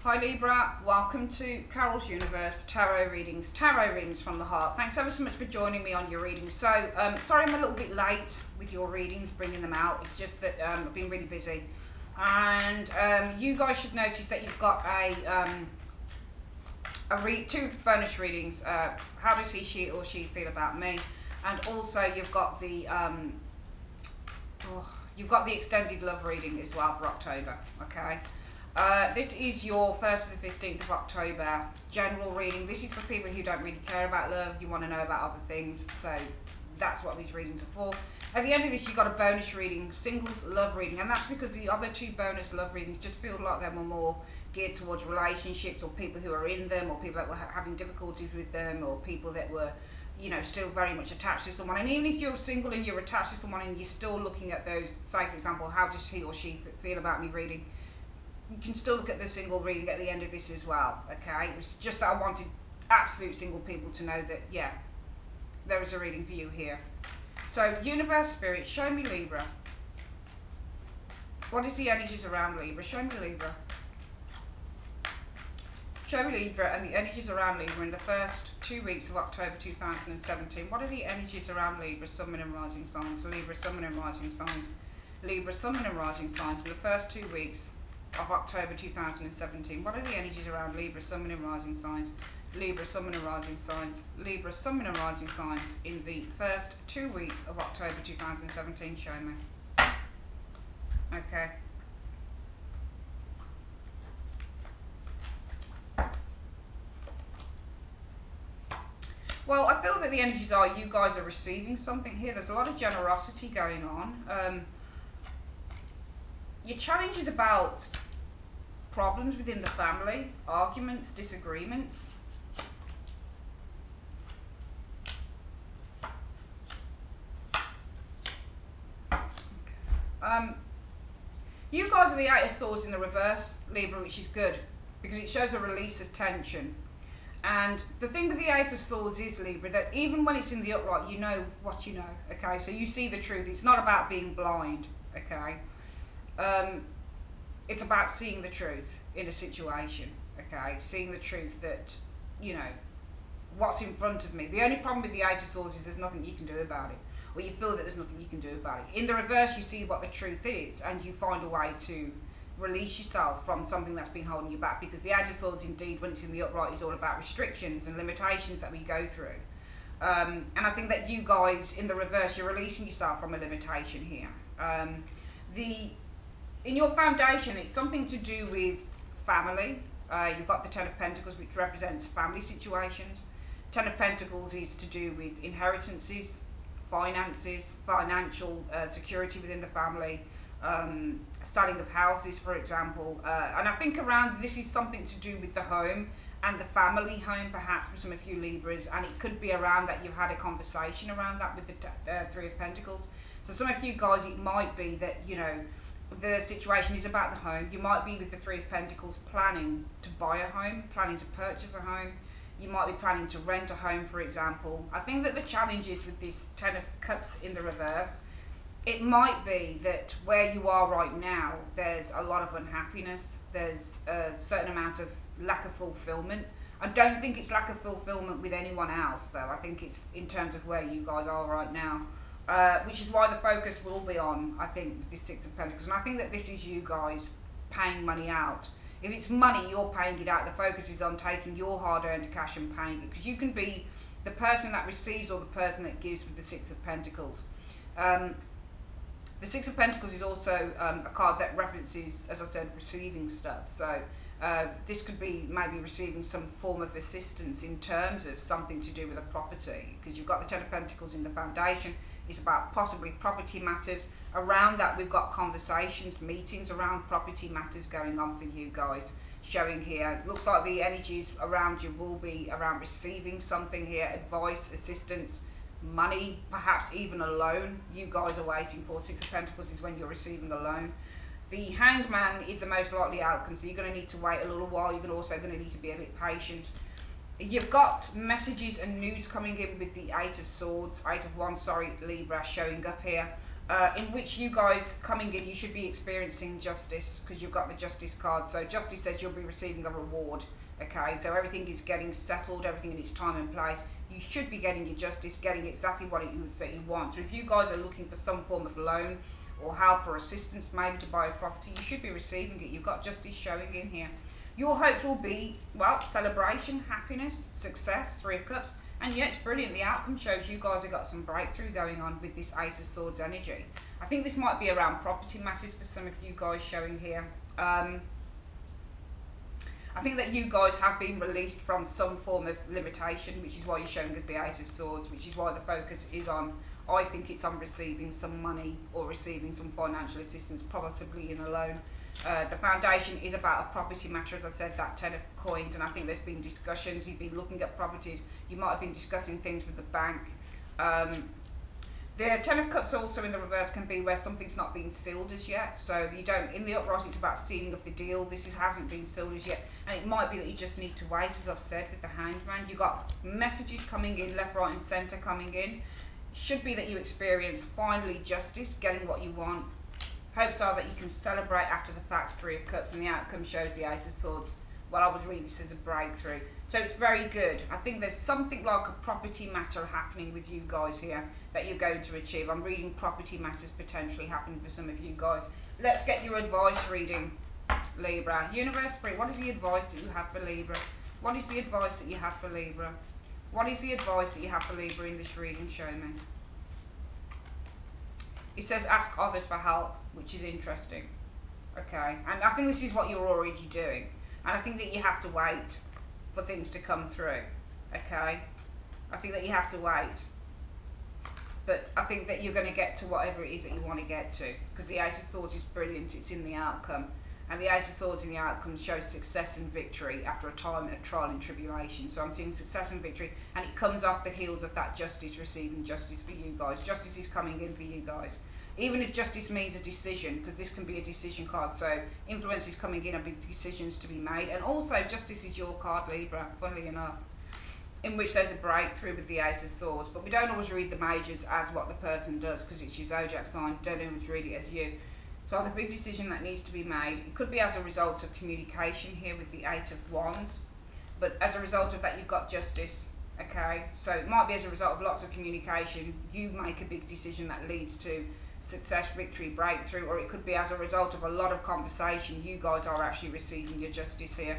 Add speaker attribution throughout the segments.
Speaker 1: Hi Libra, welcome to Carol's Universe Tarot Readings from the heart. Thanks ever so much for joining me on your readings. So, sorry I'm a little bit late with your readings, bringing them out. It's just that I've been really busy. And you guys should notice that you've got two bonus readings. How does he, she or she feel about me? And also you've got the extended love reading as well for October, okay? This is your 1st to the 15th of October general reading. This is for people who don't really care about love, you want to know about other things, so that's what these readings are for. At the end of this, you've got a bonus reading, singles love reading, and that's because the other two bonus love readings just feel like they were more geared towards relationships or people who are in them or people that were having difficulties with them or people that were, you know, still very much attached to someone. And even if you're single and you're attached to someone and you're still looking at those, say for example, how does he or she feel about me reading, you can still look at the single reading at the end of this as well, okay? It was just that I wanted absolute single people to know that, yeah, there is a reading for you here. So, Universe Spirit, show me Libra. What is the energies around Libra? Show me Libra. Show me Libra and the energies around Libra in the first 2 weeks of October 2017. What are the energies around Libra, Sun, Moon and Rising signs? Libra, Sun, Moon and Rising signs. Libra, Sun, Moon and Rising signs in the first 2 weeks of October 2017. What are the energies around Libra, Sun, Moon and Rising signs? Libra, Sun, Moon and Rising signs. Libra, Sun, Moon and Rising signs in the first 2 weeks of October 2017. Show me. Okay. Well, I feel that the energies are you guys are receiving something here. There's a lot of generosity going on. Your challenge is about problems within the family, arguments, disagreements. You guys are the Eight of Swords in the reverse, Libra, which is good because it shows a release of tension. And the thing with the Eight of Swords is, Libra, that even when it's in the upright, you know what you know, okay? So you see the truth. It's not about being blind, okay? It's about seeing the truth in a situation, okay? Seeing the truth that, you know, what's in front of me. The only problem with the Eight of Swords is there's nothing you can do about it. Or you feel that there's nothing you can do about it. In the reverse, you see what the truth is and you find a way to release yourself from something that's been holding you back, because the Eight of Swords, indeed, when it's in the upright, is all about restrictions and limitations that we go through. And I think that you guys, in the reverse, you're releasing yourself from a limitation here. In your foundation, it's something to do with family. You've got the Ten of Pentacles, which represents family situations. Ten of Pentacles is to do with inheritances, finances, financial security within the family, selling of houses, for example. And I think around this is something to do with the home and the family home, perhaps, for some of you Libras. And it could be around that you've had a conversation around that with the Three of Pentacles. So some of you guys, it might be that, you know, the situation is about the home. You might be with the Three of Pentacles planning to buy a home, planning to purchase a home. You might be planning to rent a home, for example. I think that the challenge is with this Ten of Cups in the reverse, it might be that where you are right now, there's a lot of unhappiness. There's a certain amount of lack of fulfillment. I don't think it's lack of fulfillment with anyone else, though. I think it's in terms of where you guys are right now. Which is why the focus will be on, I think, this Six of Pentacles. And I think that this is you guys paying money out. If it's money, you're paying it out. The focus is on taking your hard-earned cash and paying it. Because you can be the person that receives or the person that gives with the Six of Pentacles. The Six of Pentacles is also a card that references, as I said, receiving stuff. So this could be maybe receiving some form of assistance in terms of something to do with a property. Because you've got the Ten of Pentacles in the foundation. It's about possibly property matters. Around that, we've got conversations, meetings around property matters going on for you guys, showing here. Looks like the energies around you will be around receiving something here, advice, assistance, money, perhaps even a loan you guys are waiting for. Six of Pentacles is when you're receiving a loan. The Hanged Man is the most likely outcome, so you're going to need to wait a little while. You're also going to need to be a bit patient. You've got messages and news coming in with the Eight of Swords, Eight of Wands, sorry, Libra, showing up here. in which you guys coming in, you should be experiencing justice because you've got the justice card. So justice says you'll be receiving a reward. Okay, so everything is getting settled, everything in its time and place. You should be getting your justice, getting exactly what it is that you want. So if you guys are looking for some form of loan or help or assistance maybe to buy a property, you should be receiving it. You've got justice showing in here. Your hopes will be, well, celebration, happiness, success, 3 of Cups. And yeah, it's brilliant. The outcome shows you guys have got some breakthrough going on with this Ace of Swords energy. I think this might be around property matters for some of you guys showing here. I think that you guys have been released from some form of limitation, which is why you're showing us the Eight of Swords, which is why the focus is on, I think it's on receiving some money or receiving some financial assistance, probably in a loan. The foundation is about a property matter, as I said, that 10 of coins, and I think there's been discussions. You've been looking at properties, you might have been discussing things with the bank. The 10 of Cups also in the reverse can be where something's not been sealed as yet, so you don't, in the upright it's about sealing of the deal. This hasn't been sealed as yet, and it might be that you just need to wait, as I've said with the Hanged Man. You've got messages coming in, left, right and centre coming in. Should be that you experience finally justice, getting what you want. Hopes are that you can celebrate after the fact, 3 of Cups, and the outcome shows the Ace of Swords. Well, I would read this as a breakthrough. So it's very good. I think there's something like a property matter happening with you guys here that you're going to achieve. I'm reading property matters potentially happening for some of you guys. Let's get your advice reading, Libra. Universe Spirit, what is the advice that you have for Libra? What is the advice that you have for Libra? What is the advice that you have for Libra in this reading? Show me. It says ask others for help, which is interesting. Okay, and I think this is what you're already doing. And I think that you have to wait for things to come through. Okay, I think that you have to wait. But I think that you're going to get to whatever it is that you want to get to. Because the Ace of Swords is brilliant, it's in the outcome. And the Ace of Swords in the outcome shows success and victory after a time of trial and tribulation. So I'm seeing success and victory, and it comes off the heels of that justice, receiving justice for you guys. Justice is coming in for you guys. Even if justice means a decision, because this can be a decision card, so influence is coming in, and big decisions to be made. And also, justice is your card, Libra, funnily enough, in which there's a breakthrough with the Ace of Swords. But we don't always read the majors as what the person does, because it's your zodiac sign. Don't always read it as you. So the big decision that needs to be made, it could be as a result of communication here with the 8 of Wands, but as a result of that you've got justice, okay? So it might be as a result of lots of communication, you make a big decision that leads to success, victory, breakthrough, or it could be as a result of a lot of conversation, you guys are actually receiving your justice here.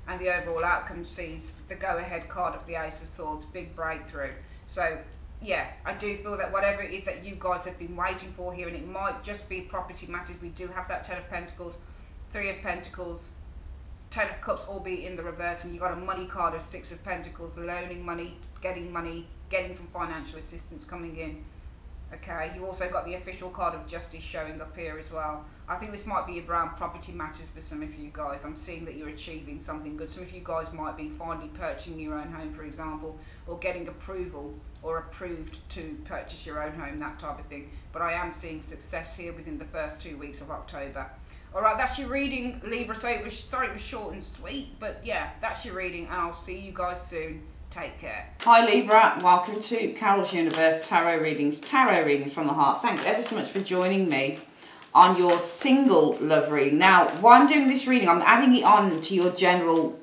Speaker 1: And the overall outcome sees the go-ahead card of the Ace of Swords, big breakthrough. So yeah, I do feel that whatever it is that you guys have been waiting for here, and it might just be property matters. We do have that 10 of Pentacles, 3 of Pentacles, 10 of Cups, albeit in the reverse, and you've got a money card of 6 of Pentacles, loaning money, getting some financial assistance coming in. Okay, you also got the official card of justice showing up here as well. I think this might be around property matters for some of you guys. I'm seeing that you're achieving something good. Some of you guys might be finally purchasing your own home, for example, or getting approval or approved to purchase your own home, that type of thing. But I am seeing success here within the first 2 weeks of October. Alright, that's your reading, Libra. So it was, sorry it was short and sweet, but yeah, that's your reading, and I'll see you guys soon. Take care. Hi Libra, welcome to Carol's Universe Tarot Readings from the heart. Thanks ever so much for joining me on your single love reading. Now, while I'm doing this reading, I'm adding it on to your general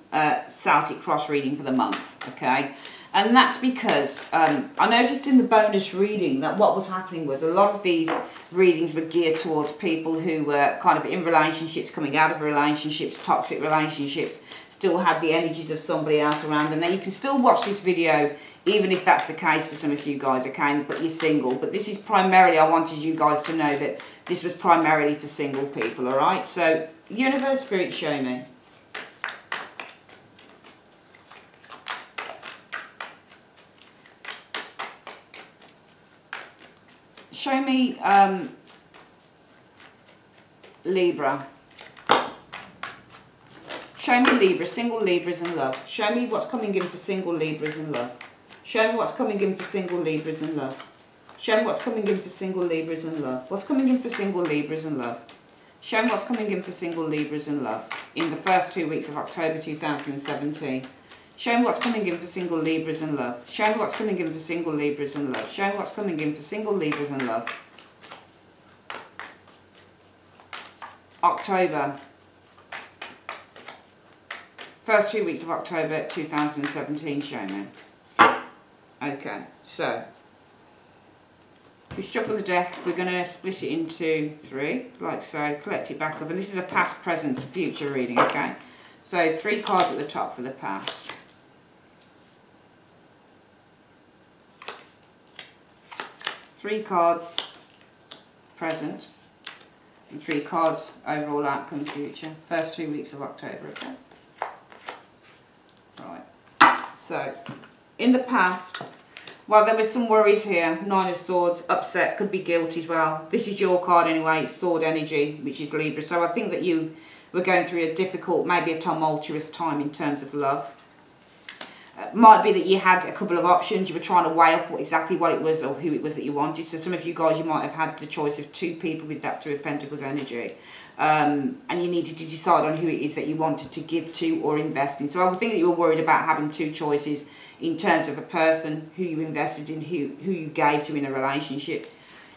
Speaker 1: Celtic cross reading for the month, okay? And that's because I noticed in the bonus reading that what was happening was a lot of these readings were geared towards people who were kind of in relationships, coming out of relationships, toxic relationships, still had the energies of somebody else around them. Now you can still watch this video even if that's the case for some of you guys, okay, but you're single. But this is primarily, I wanted you guys to know that this was primarily for single people, alright? So, Universe Spirit, show me. Show me Libra. Show me Libra, single Libras in love. Show me what's coming in for single Libras in love. Show me what's coming in for single Libras in love. Show me what's coming in for single Libras in love. What's coming in for single Libras in love? Show me what's coming in for single Libras in love in the first 2 weeks of October 2017. Show me what's coming in for single Libras in love. Show me what's coming in for single Libras in love. Show me what's coming in for single Libras in love October. First 2 weeks of October 2017 show me. Okay, so we shuffle the deck. We're going to split it into 3, like so. Collect it back up. And this is a past, present, future reading, okay? So 3 cards at the top for the past. 3 cards present. And 3 cards overall outcome future. First 2 weeks of October, okay? Right. So, in the past, well, there was some worries here. 9 of Swords, upset, could be guilt as well. This is your card anyway, it's sword energy, which is Libra. So I think that you were going through a difficult, maybe a tumultuous time in terms of love. Might be that you had a couple of options. You were trying to weigh up exactly what it was or who it was that you wanted. So some of you guys, you might have had the choice of 2 people with that 2 of Pentacles energy. And you needed to decide on who it is that you wanted to give to or invest in. So I would think that you were worried about having 2 choices in terms of a person, who you invested in, who you gave to in a relationship.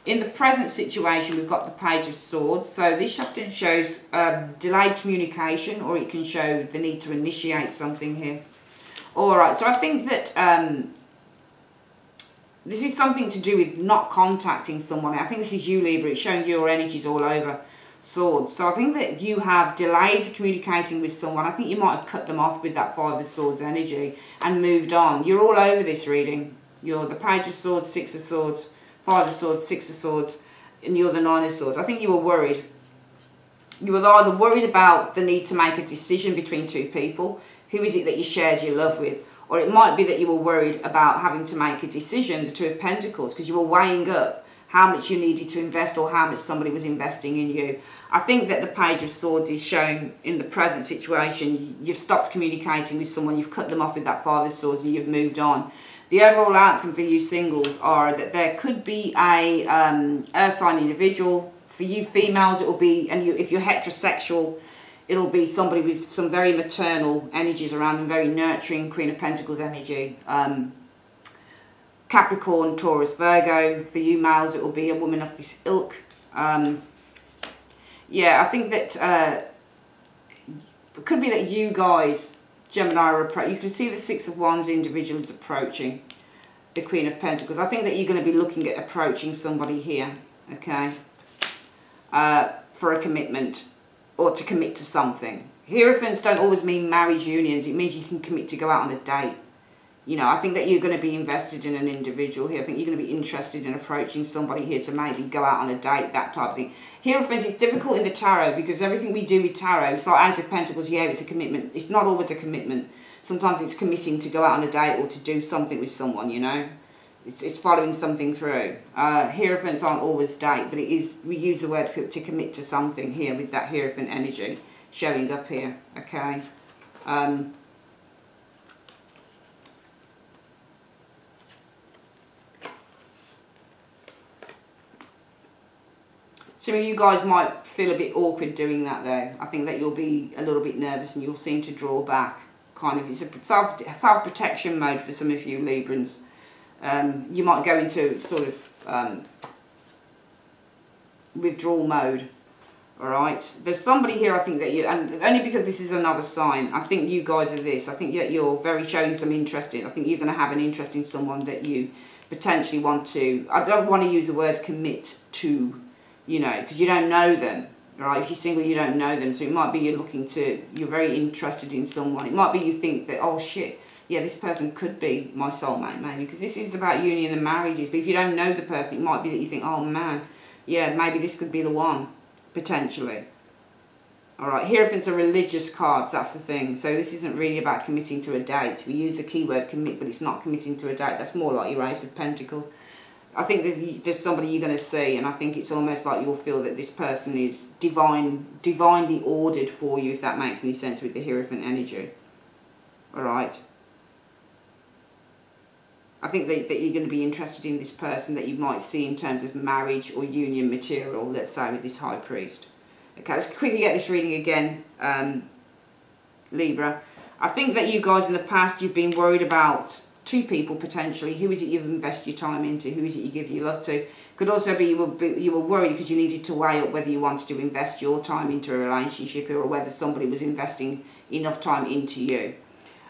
Speaker 1: In the present situation, we've got the Page of Swords. So this often shows delayed communication, or it can show the need to initiate something here. Alright, so I think that this is something to do with not contacting someone. I think this is you, Libra. It's showing your energies all over Swords. So I think that you have delayed communicating with someone. I think you might have cut them off with that 5 of Swords energy and moved on. You're all over this reading. You're the Page of Swords, 6 of Swords, 5 of Swords, 6 of Swords, and you're the 9 of Swords. I think you were worried. You were either worried about the need to make a decision between 2 people. Who is it that you shared your love with? Or it might be that you were worried about having to make a decision, the 2 of Pentacles, because you were weighing up how much you needed to invest or how much somebody was investing in you. I think that the Page of Swords is showing in the present situation, you've stopped communicating with someone, you've cut them off with that 5 of Swords and you've moved on. The overall outcome for you singles are that there could be a earth sign individual. For you females, it will be, and if you're heterosexual, it'll be somebody with some very maternal energies around them, very nurturing, Queen of Pentacles energy. Capricorn, Taurus, Virgo. For you males, it will be a woman of this ilk. Yeah, I think that it could be that you guys, Gemini, are you can see the 6 of Wands individuals approaching the Queen of Pentacles. I think that you're going to be looking at approaching somebody here, okay, for a commitment or to commit to something. Hierophants don't always mean marriage unions. It means you can commit to go out on a date. You know, I think that you're going to be invested in an individual here. I think you're going to be interested in approaching somebody here to maybe go out on a date, that type of thing. Hierophants, it's difficult in the tarot because everything we do with tarot, it's like Ace of Pentacles, yeah, it's a commitment. It's not always a commitment. Sometimes it's committing to go out on a date or to do something with someone, you know. It's following something through. Hierophants aren't always date, but it is, we use the word to commit to something here with that Hierophant energy showing up here, okay. Some of you guys might feel a bit awkward doing that though. I think that you'll be a little bit nervous and you'll seem to draw back. Kind of, it's a self-protection mode for some of you Librans. You might go into sort of withdrawal mode. Alright, there's somebody here I think that you, and only because this is another sign, I think you guys are this. I think that you're very showing some interest in. I think you're going to have an interest in someone that you potentially want to, I don't want to use the words commit to, you know, because you don't know them, right? If you're single, you don't know them, so it might be you're very interested in someone. It might be you think that, oh shit, yeah, this person could be my soulmate, maybe, because this is about union and marriages. But if you don't know the person, it might be that you think, oh man, yeah, maybe this could be the one, potentially. Alright, Hierophants are religious cards, that's the thing. So this isn't really about committing to a date. We use the keyword commit, but it's not committing to a date. That's more like your Ace of Pentacles. I think there's somebody you're going to see, and I think it's almost like you'll feel that this person is divinely ordered for you, if that makes any sense with the Hierophant energy. Alright. I think that you're going to be interested in this person that you might see in terms of marriage or union material, let's say, with this High Priest. Okay, let's quickly get this reading again, Libra. I think that you guys in the past, you've been worried about
Speaker 2: two people potentially. Who is it you've invested your time into? Who is it you give your love to? Could also be you were worried because you needed to weigh up whether you wanted to invest your time into a relationship or whether somebody was investing enough time into you.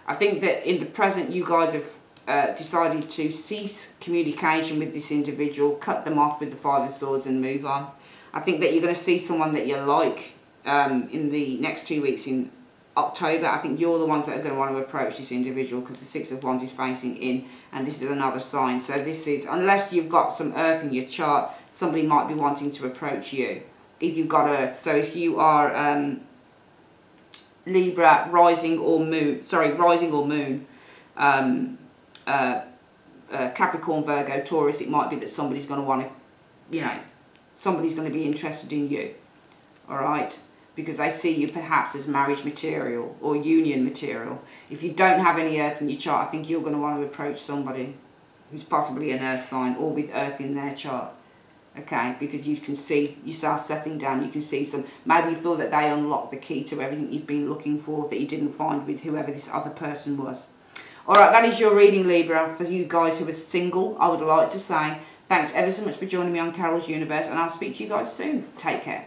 Speaker 2: I think that in the present you guys have decided to cease communication with this individual, cut them off with the Five of Swords and move on. I think that you're going to see someone that you like in the next 2 weeks in October. I think you're the ones that are going to want to approach this individual because the Six of Wands is facing in, and this is another sign. So this is, unless you've got some earth in your chart, somebody might be wanting to approach you if you've got earth. So if you are Libra, rising or moon, Capricorn, Virgo, Taurus, it might be that somebody's going to want to, somebody's going to be interested in you. All right? Because they see you perhaps as marriage material or union material. If you don't have any earth in your chart, I think you're going to want to approach somebody who's possibly an earth sign or with earth in their chart. Okay, because you can see yourself settling down. You can see maybe you feel that they unlocked the key to everything you've been looking for that you didn't find with whoever this other person was. Alright, that is your reading, Libra. For you guys who are single, I would like to say thanks ever so much for joining me on Carol's Universe, and I'll speak to you guys soon. Take care.